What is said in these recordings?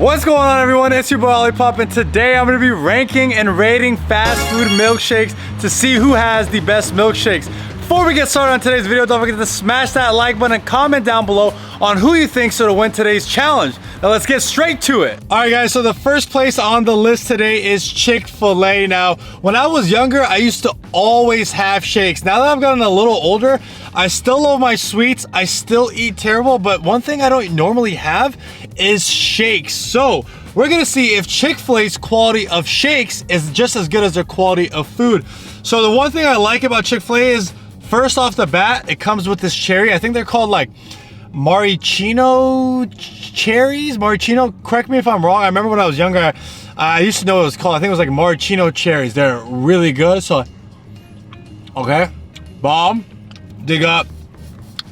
What's going on, everyone? It's your boy Alipop, and today I'm going to be ranking and rating fast food milkshakes to see who has the best milkshakes. Before we get started on today's video, don't forget to smash that like button and comment down below on who you think's gonna win today's challenge. Now let's get straight to it. All right, guys, so the first place on the list today is Chick-fil-A. Now, when I was younger, I used to always have shakes. Now that I've gotten a little older, I still love my sweets. I still eat terrible, but one thing I don't normally have is shakes. So we're gonna see if Chick-fil-A's quality of shakes is just as good as their quality of food. So the one thing I like about Chick-fil-A is, first off the bat, it comes with this cherry. I think they're called like maraschino cherries. Maraschino, correct me if I'm wrong. I remember when I was younger, I used to know what it was called. I think it was like maraschino cherries. They're really good. So, okay, bomb. Dig up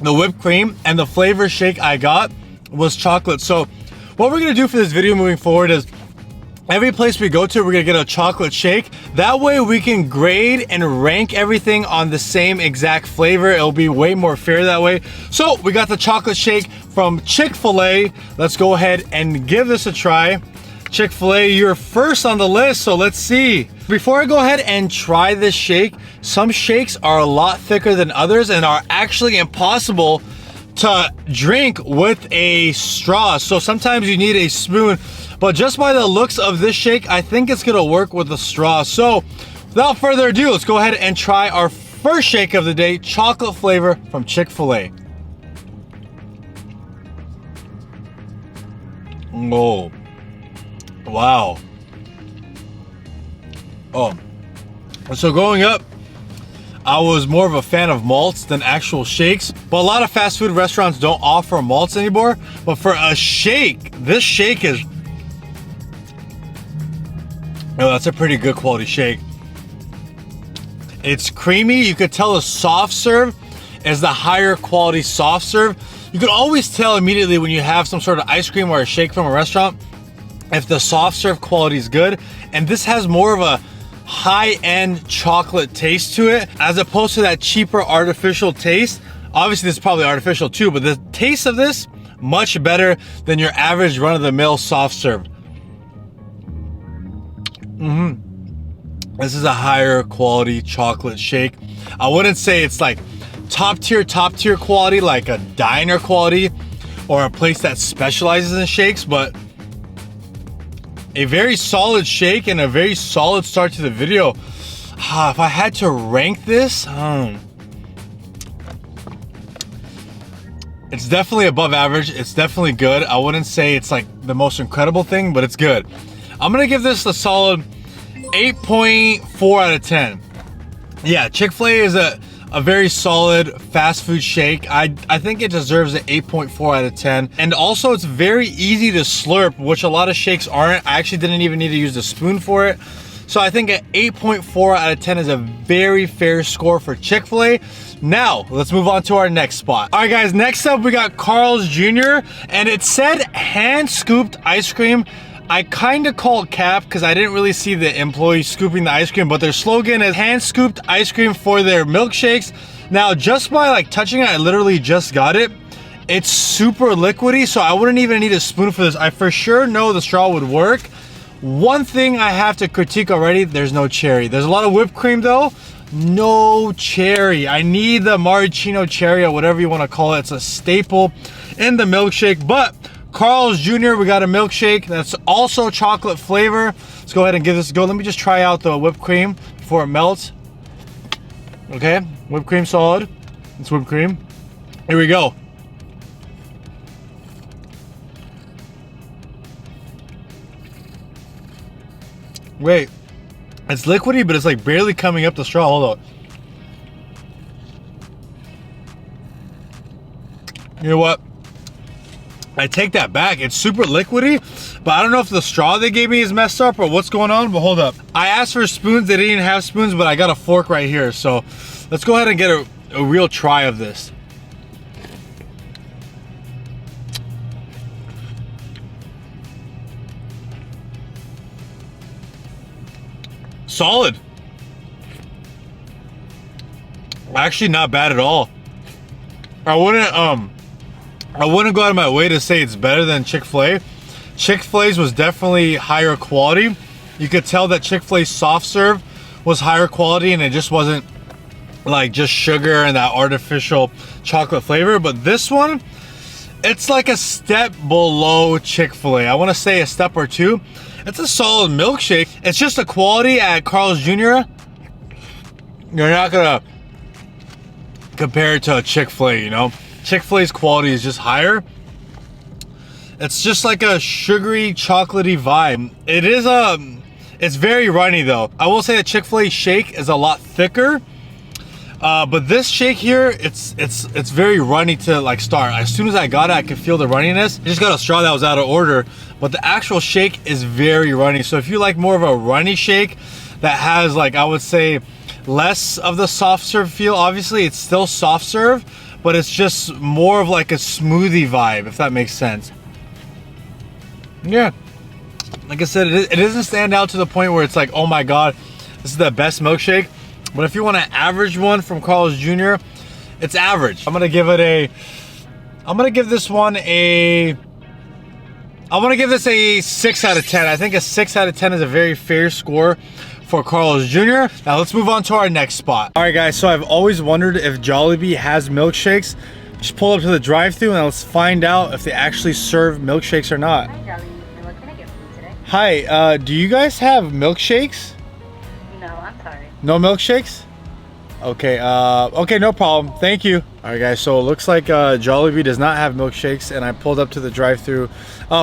the whipped cream, and the flavor shake I got was chocolate. So what we're gonna do for this video moving forward is, every place we go to, we're gonna get a chocolate shake. That way we can grade and rank everything on the same exact flavor. It'll be way more fair that way. So we got the chocolate shake from Chick-fil-A. Let's go ahead and give this a try. Chick-fil-A, you're first on the list, so let's see. Before I go ahead and try this shake, some shakes are a lot thicker than others and are actually impossible to drink with a straw. So sometimes you need a spoon. But just by the looks of this shake, I think it's gonna work with a straw. So without further ado, let's go ahead and try our first shake of the day, chocolate flavor from Chick-fil-A. Oh, wow. Oh, so growing up, I was more of a fan of malts than actual shakes, but a lot of fast food restaurants don't offer malts anymore. But for a shake, this shake is, oh, that's a pretty good quality shake. It's creamy. You could tell the soft serve is the higher quality soft serve. You could always tell immediately when you have some sort of ice cream or a shake from a restaurant if the soft serve quality is good. And this has more of a high-end chocolate taste to it as opposed to that cheaper artificial taste. Obviously this is probably artificial too, but the taste of this much better than your average run-of-the-mill soft serve. This is a higher quality chocolate shake. I wouldn't say it's like top tier quality, like a diner quality or a place that specializes in shakes, but a very solid shake and a very solid start to the video. If I had to rank this, it's definitely above average. It's definitely good. I wouldn't say it's like the most incredible thing, but it's good. I'm gonna give this a solid 8.4 out of 10. Yeah, Chick-fil-A is a very solid fast food shake. I think it deserves an 8.4 out of 10. And also it's very easy to slurp, which a lot of shakes aren't. I actually didn't even need to use the spoon for it. So I think an 8.4 out of 10 is a very fair score for Chick-fil-A. Now, let's move on to our next spot. All right, guys, next up we got Carl's Jr. And it said hand-scooped ice cream. I kind of called cap because I didn't really see the employee scooping the ice cream, but their slogan is hand-scooped ice cream for their milkshakes. Now, just by like touching it, I literally just got it. It's super liquidy, so I wouldn't even need a spoon for this. I for sure know the straw would work. One thing I have to critique already, there's no cherry. There's a lot of whipped cream though, no cherry. I need the maraschino cherry or whatever you want to call it. It's a staple in the milkshake. But Carl's Jr., we got a milkshake that's also chocolate flavor. Let's go ahead and give this a go. Let me just try out the whipped cream before it melts. Okay, whipped cream solid. It's whipped cream. Here we go. Wait, it's liquidy, but it's like barely coming up the straw. Hold on. You know what? I take that back. It's super liquidy, but I don't know if the straw they gave me is messed up or what's going on, but hold up. I asked for spoons. They didn't have spoons, but I got a fork right here. So let's go ahead and get a real try of this. Solid. Actually not bad at all. I wouldn't go out of my way to say it's better than Chick-fil-A. Chick-fil-A's was definitely higher quality. You could tell that Chick-fil-A's soft serve was higher quality and it just wasn't like just sugar and that artificial chocolate flavor. But this one, it's like a step below Chick-fil-A. I want to say a step or two. It's a solid milkshake. It's just the quality at Carl's Jr. You're not gonna compare it to a Chick-fil-A, you know? Chick-fil-A's quality is just higher. It's just like a sugary, chocolatey vibe. It is it's very runny though. I will say that Chick-fil-A shake is a lot thicker. But this shake here, it's very runny to like start. As soon as I got it, I could feel the runniness. I just got a straw that was out of order, but the actual shake is very runny. So if you like more of a runny shake that has like, I would say, less of the soft serve feel, obviously it's still soft serve, but it's just more of like a smoothie vibe, if that makes sense. Yeah, like I said, it doesn't stand out to the point where it's like, oh my God, this is the best milkshake. But if you want an average one from Carl's Jr., it's average. I'm gonna give this a 6 out of 10. I think a 6 out of 10 is a very fair score for Carl's Jr. Now let's move on to our next spot. All right guys, so I've always wondered if Jollibee has milkshakes. Just pull up to the drive-thru and let's find out if they actually serve milkshakes or not. Hi Jollibee, what can I get for you today? Hi, do you guys have milkshakes? No, I'm sorry. No milkshakes? Okay, okay, no problem. Thank you. All right, guys, so it looks like Jollibee does not have milkshakes, and I pulled up to the drive-thru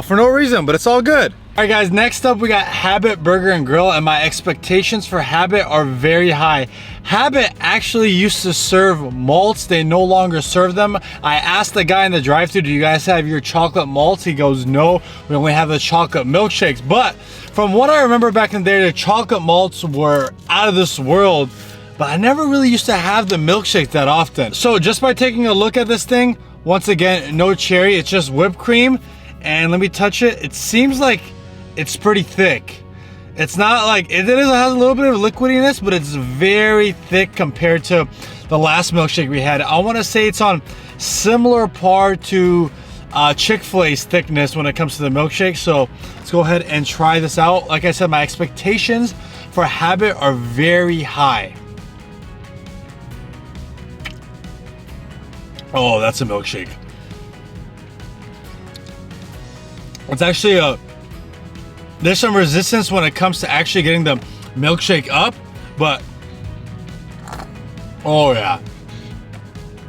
for no reason, but it's all good. All right, guys, next up, we got Habit Burger and Grill, and my expectations for Habit are very high. Habit actually used to serve malts. They no longer serve them. I asked the guy in the drive-thru, do you guys have your chocolate malts? He goes, no, we only have the chocolate milkshakes. But from what I remember back in the day, the chocolate malts were out of this world, but I never really used to have the milkshake that often. So just by taking a look at this thing, once again, no cherry, it's just whipped cream. And let me touch it. It seems like it's pretty thick. It's not like, it has a little bit of liquidiness, but it's very thick compared to the last milkshake we had. I wanna say it's on similar par to Chick-fil-A's thickness when it comes to the milkshake. So let's go ahead and try this out. Like I said, my expectations for Habit are very high. Oh, that's a milkshake. It's actually there's some resistance when it comes to actually getting the milkshake up, but oh yeah.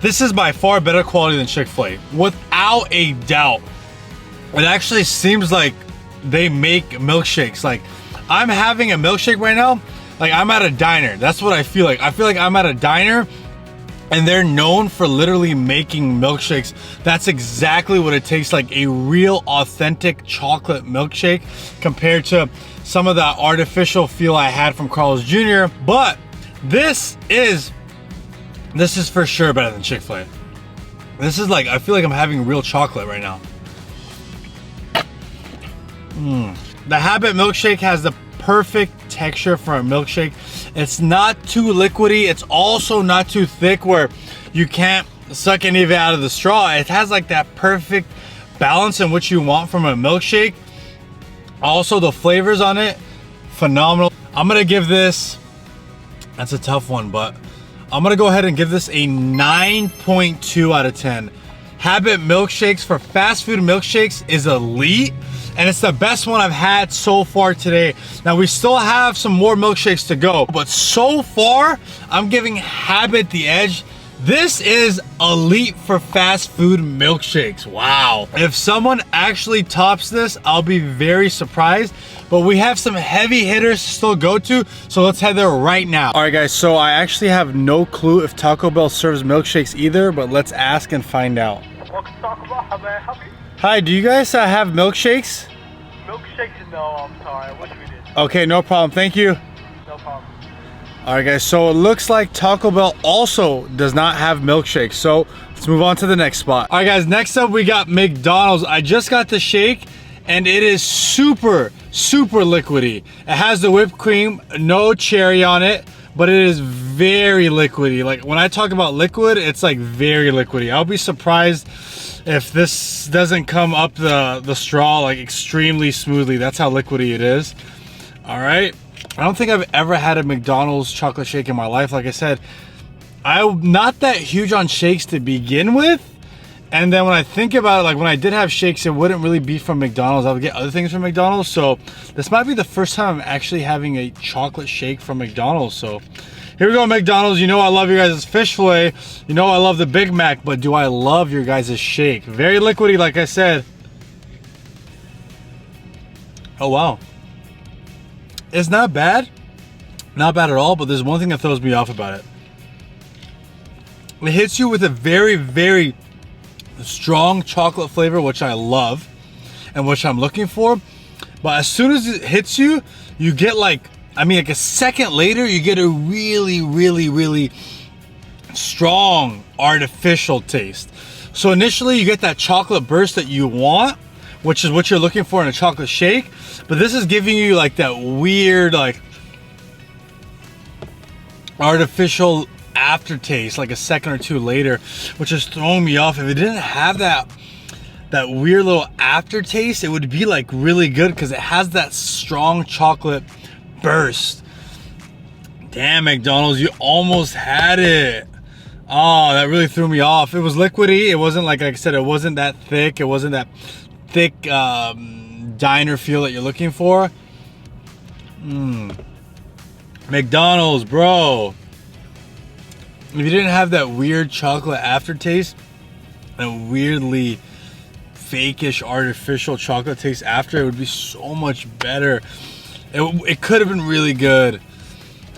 This is by far better quality than Chick-fil-A, without a doubt. It actually seems like they make milkshakes. Like, I'm having a milkshake right now, like I'm at a diner. That's what I feel like. I feel like I'm at a diner and they're known for literally making milkshakes. That's exactly what it tastes like, a real authentic chocolate milkshake compared to some of the artificial feel I had from Carl's Jr. But this is for sure better than Chick-fil-A. This is like, I feel like I'm having real chocolate right now. The Habit milkshake has the perfect texture for a milkshake. It's not too liquidy. It's also not too thick where you can't suck any of it out of the straw. It has like that perfect balance in what you want from a milkshake. Also, the flavors on it, phenomenal. I'm gonna give this, that's a tough one, but I'm gonna go ahead and give this a 9.2 out of 10. Habit milkshakes for fast food milkshakes is elite, and it's the best one I've had so far today. Now we still have some more milkshakes to go, but so far I'm giving Habit the edge. This is elite for fast food milkshakes. Wow. If someone actually tops this, I'll be very surprised, but we have some heavy hitters to still go to, so let's head there right now. All right guys, so I actually have no clue if Taco Bell serves milkshakes either, but let's ask and find out. Welcome to Taco Bell, how may I help you? Hi, do you guys have milkshakes? Milkshakes? No, I'm sorry, I wish we did. Okay, no problem, thank you. No problem. All right guys, so it looks like Taco Bell also does not have milkshakes, so let's move on to the next spot. All right guys, next up we got McDonald's. I just got the shake and it is super liquidy. It has the whipped cream, no cherry on it, but it is very liquidy. Like when I talk about liquid, it's like very liquidy. I'll be surprised if this doesn't come up the straw like extremely smoothly. That's how liquidy it is. All right. I don't think I've ever had a McDonald's chocolate shake in my life. Like I said, I'm not that huge on shakes to begin with. And then when I think about it, like when I did have shakes, it wouldn't really be from McDonald's. I would get other things from McDonald's. So this might be the first time I'm actually having a chocolate shake from McDonald's. So here we go, McDonald's. You know I love your guys' fish fillet. You know I love the Big Mac, but do I love your guys' shake? Very liquidy, like I said. Oh, wow. It's not bad. Not bad at all, but there's one thing that throws me off about it. It hits you with a very, very strong chocolate flavor, which I love and which I'm looking for. But as soon as it hits you, you get like a second later, you get a really, really, really strong artificial taste. So initially you get that chocolate burst that you want, which is what you're looking for in a chocolate shake. But this is giving you like that weird, like artificial aftertaste like a second or two later, which is throwing me off. If it didn't have that weird little aftertaste, it would be like really good because it has that strong chocolate burst. Damn, McDonald's, you almost had it. Oh, that really threw me off. It was liquidy. It wasn't like I said, it wasn't that thick. It wasn't that thick diner feel that you're looking for. McDonald's, bro. If you didn't have that weird chocolate aftertaste, that weirdly fakeish artificial chocolate taste after, it would be so much better. It could have been really good.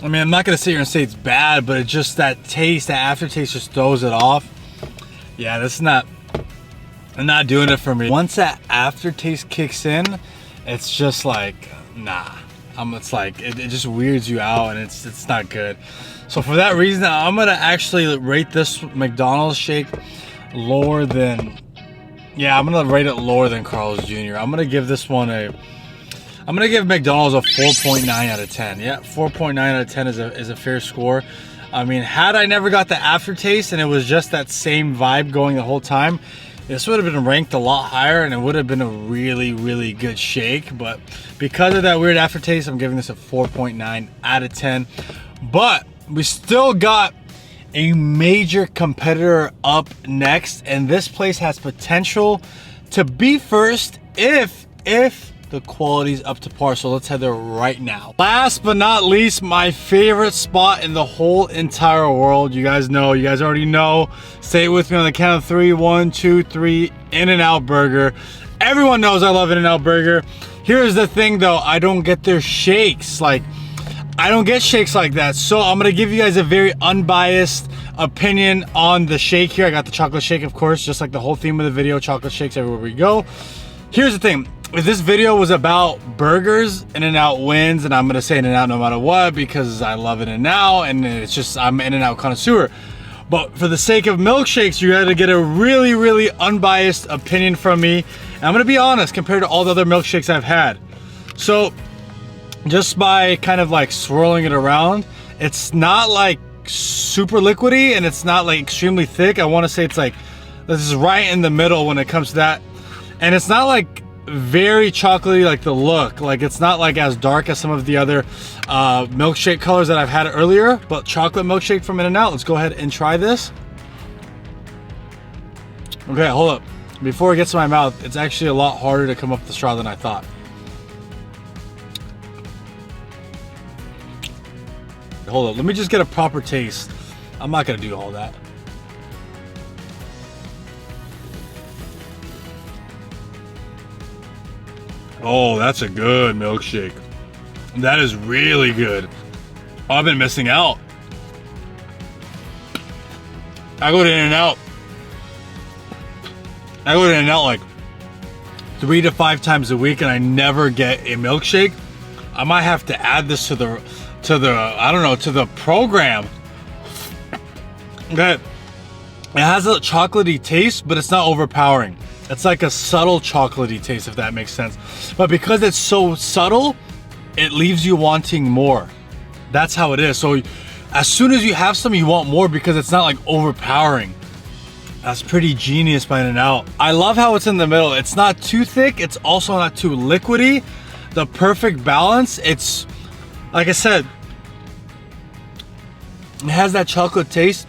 I mean, I'm not gonna sit here and say it's bad, but it's just that taste, that aftertaste just throws it off. Yeah, that's not, I'm not doing it for me. Once that aftertaste kicks in, it's just like, nah. It's like, it just weirds you out, and it's not good. So for that reason, I'm gonna actually rate this McDonald's shake lower than, yeah, I'm gonna rate it lower than Carl's Jr. I'm gonna give this one I'm gonna give McDonald's a 4.9 out of 10. Yeah, 4.9 out of 10 is a fair score. I mean, had I never got the aftertaste and it was just that same vibe going the whole time, this would have been ranked a lot higher and it would have been a really, really good shake. But because of that weird aftertaste, I'm giving this a 4.9 out of 10. But we still got a major competitor up next, and this place has potential to be first if the quality's up to par. So let's head there right now. Last but not least, my favorite spot in the whole entire world. You guys know, you guys already know. Say it with me on the count of 3. 1, 2, 3. InNOut Burger. Everyone knows I love InNOut Burger. Here's the thing though, I don't get their shakes. Like, I don't get shakes like that. So I'm gonna give you guys a very unbiased opinion on the shake here. I got the chocolate shake, of course, just like the whole theme of the video, chocolate shakes everywhere we go. Here's the thing. If this video was about burgers, InNOut wins, and I'm gonna say InNOut no matter what because I love InNOut, and it's just, I'm an InNOut connoisseur. But for the sake of milkshakes, you gotta get a really, really unbiased opinion from me. And I'm gonna be honest, compared to all the other milkshakes I've had. So, just by kind of like swirling it around, it's not like super liquidy and it's not like extremely thick. I wanna say it's like, this is right in the middle when it comes to that. And it's not like very chocolatey like the look. Like, it's not like as dark as some of the other milkshake colors that I've had earlier, but chocolate milkshake from InNOut. Let's go ahead and try this. Okay, hold up. Before it gets to my mouth, it's actually a lot harder to come up the straw than I thought. Hold up, let me just get a proper taste. I'm not gonna do all that. Oh, that's a good milkshake. That is really good. Oh, I've been missing out. I go to InNOut. I go to InNOut like 3 to 5 times a week and I never get a milkshake. I might have to add this to the I don't know, to the program. Okay. It has a chocolatey taste, but it's not overpowering. It's like a subtle chocolatey taste, if that makes sense. But because it's so subtle, it leaves you wanting more. That's how it is. So as soon as you have some, you want more because it's not like overpowering. That's pretty genius by InNOut. I love how it's in the middle. It's not too thick. It's also not too liquidy. The perfect balance. It's, like I said, it has that chocolate taste,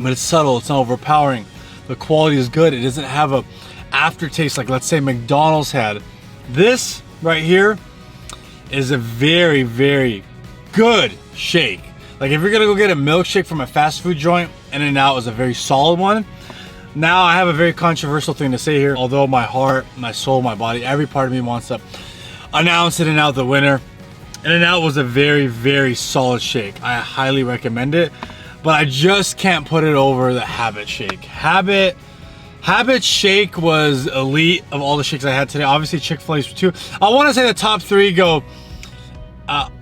but it's subtle. It's not overpowering. The quality is good. It doesn't have a aftertaste like, let's say, McDonald's had. This right here is a very, very good shake. Like if you're gonna go get a milkshake from a fast food joint, InNOut is a very solid one. Now I have a very controversial thing to say here. Although my heart, my soul, my body, every part of me wants to announce InNOut the winner. InNOut was a very, very solid shake. I highly recommend it, but I just can't put it over the Habit shake. Habit shake was elite of all the shakes I had today. Obviously Chick-fil-A's too. I want to say the top three go.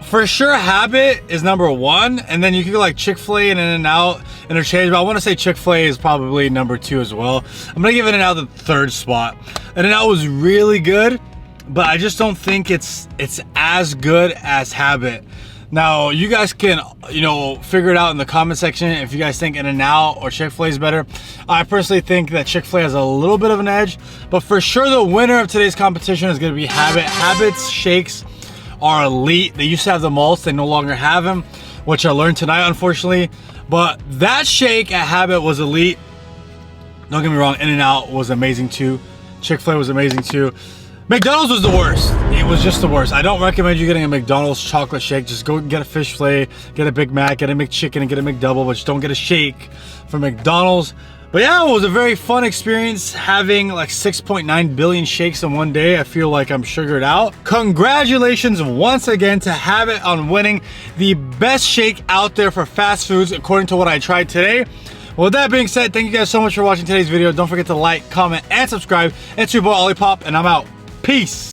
For sure, Habit is number one, and then you can go like Chick-fil-A and InNOut interchangeable. I want to say Chick-fil-A is probably number two as well. I'm gonna give InNOut the third spot. InNOut was really good, but I just don't think it's as good as Habit. Now, you guys can, you know, figure it out in the comment section if you guys think InNOut or Chick-fil-A is better. I personally think that Chick-fil-A has a little bit of an edge, but for sure the winner of today's competition is gonna be Habit. Habit's shakes are elite. They used to have the malts, they no longer have them, which I learned tonight, unfortunately. But that shake at Habit was elite. Don't get me wrong, InNOut was amazing too. Chick-fil-A was amazing too. McDonald's was the worst. It was just the worst. I don't recommend you getting a McDonald's chocolate shake. Just go get a fish fillet, get a Big Mac, get a McChicken, and get a McDouble, but just don't get a shake from McDonald's. But yeah, it was a very fun experience having like 6.9 billion shakes in one day. I feel like I'm sugared out. Congratulations once again to Habit on winning the best shake out there for fast foods according to what I tried today. Well, with that being said, thank you guys so much for watching today's video. Don't forget to like, comment, and subscribe. It's your boy Alipop, and I'm out. Peace.